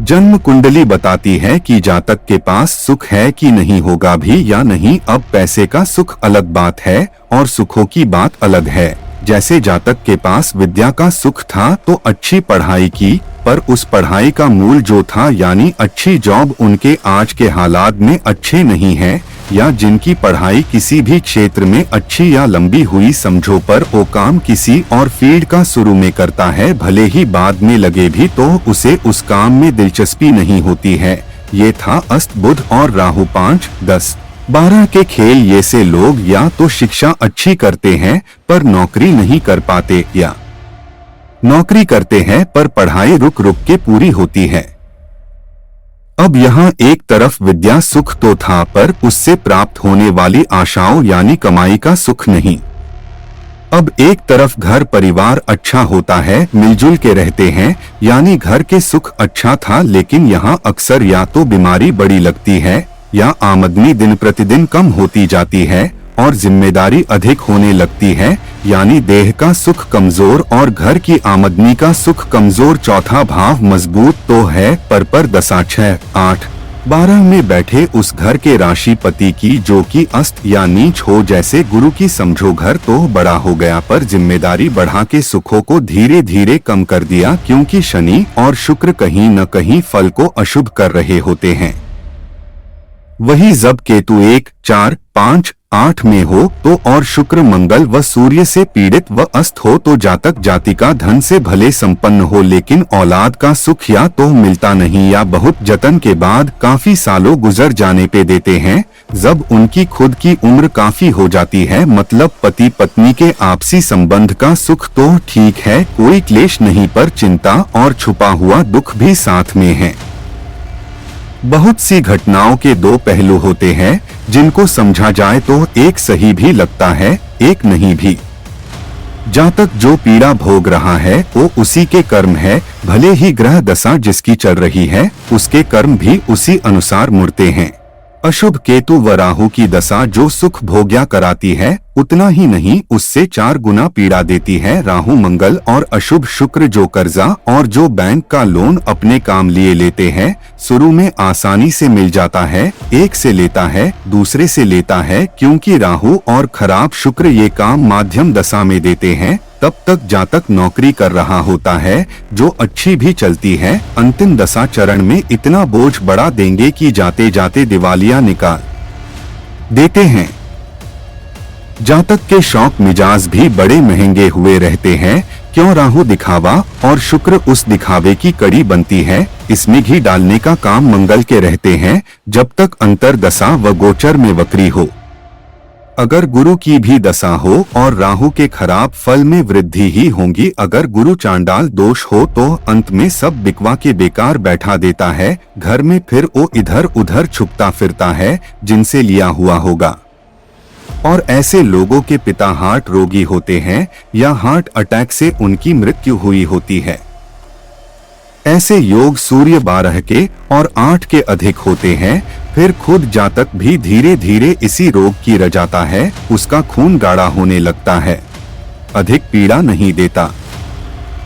जन्म कुंडली बताती है कि जातक के पास सुख है कि नहीं, होगा भी या नहीं। अब पैसे का सुख अलग बात है और सुखों की बात अलग है। जैसे जातक के पास विद्या का सुख था तो अच्छी पढ़ाई की, पर उस पढ़ाई का मूल जो था यानी अच्छी जॉब, उनके आज के हालात में अच्छे नहीं है। या जिनकी पढ़ाई किसी भी क्षेत्र में अच्छी या लंबी हुई, समझो पर वो काम किसी और फील्ड का शुरू में करता है, भले ही बाद में लगे भी तो उसे उस काम में दिलचस्पी नहीं होती है। ये था अस्त बुध और राहु 5, 10, 12 के खेल। ये से लोग या तो शिक्षा अच्छी करते हैं पर नौकरी नहीं कर पाते, या नौकरी करते हैं पर पढ़ाई रुक रुक के पूरी होती है। अब यहाँ एक तरफ विद्या सुख तो था पर उससे प्राप्त होने वाली आशाओं यानी कमाई का सुख नहीं। अब एक तरफ घर परिवार अच्छा होता है, मिलजुल के रहते हैं, यानी घर के सुख अच्छा था, लेकिन यहाँ अक्सर या तो बीमारी बड़ी लगती है या आमदनी दिन प्रतिदिन कम होती जाती है और जिम्मेदारी अधिक होने लगती है, यानी देह का सुख कमजोर और घर की आमदनी का सुख कमजोर। चौथा भाव मजबूत तो है पर दशा 6, 8, 12 में बैठे उस घर के राशिपति की जो कि अस्त या नीच हो, जैसे गुरु की, समझो घर तो बड़ा हो गया पर जिम्मेदारी बढ़ा के सुखों को धीरे धीरे कम कर दिया, क्योंकि शनि और शुक्र कहीं न कहीं फल को अशुभ कर रहे होते हैं। वही जब केतु 1, 4, 5, 8 में हो तो और शुक्र मंगल व सूर्य से पीड़ित व अस्त हो तो जातक जातिका धन से भले संपन्न हो, लेकिन औलाद का सुख या तो मिलता नहीं या बहुत जतन के बाद काफी सालों गुजर जाने पे देते हैं। जब उनकी खुद की उम्र काफी हो जाती है, मतलब पति पत्नी के आपसी संबंध का सुख तो ठीक है, कोई क्लेश नहीं, पर चिंता और छुपा हुआ दुख भी साथ में है। बहुत सी घटनाओं के दो पहलू होते हैं, जिनको समझा जाए तो एक सही भी लगता है, एक नहीं भी। जातक जो पीड़ा भोग रहा है वो उसी के कर्म है, भले ही ग्रह दशा जिसकी चल रही है उसके कर्म भी उसी अनुसार मुड़ते हैं। अशुभ केतु व राहु की दशा जो सुख भोग्या कराती है, उतना ही नहीं उससे 4 गुना पीड़ा देती है राहु मंगल। और अशुभ शुक्र जो कर्जा और जो बैंक का लोन अपने काम लिए लेते हैं, शुरू में आसानी से मिल जाता है, एक से लेता है दूसरे से लेता है, क्योंकि राहु और खराब शुक्र ये काम माध्यम दशा में देते हैं। तब तक जातक नौकरी कर रहा होता है जो अच्छी भी चलती है, अंतिम दशा चरण में इतना बोझ बढ़ा देंगे कि जाते जाते दिवालिया निकाल देते हैं। जातक के शौक मिजाज भी बड़े महंगे हुए रहते हैं, क्यों राहु दिखावा और शुक्र उस दिखावे की कड़ी बनती है। इसमें घी डालने का काम मंगल के रहते हैं जब तक अंतर दशा व गोचर में वक्री हो। अगर गुरु की भी दशा हो और राहु के खराब फल में वृद्धि ही होगी। अगर गुरु चांडाल दोष हो तो अंत में सब बिकवा के बेकार बैठा देता है, घर में फिर वो इधर उधर छुपता फिरता है जिनसे लिया हुआ होगा। और ऐसे लोगों के पिता हार्ट रोगी होते हैं या हार्ट अटैक से उनकी मृत्यु हुई होती है। ऐसे योग सूर्य 12 के और 8 के अधिक होते हैं, फिर खुद जातक भी धीरे धीरे इसी रोग की रजाता है, उसका खून गाढ़ा होने लगता है, अधिक पीड़ा नहीं देता।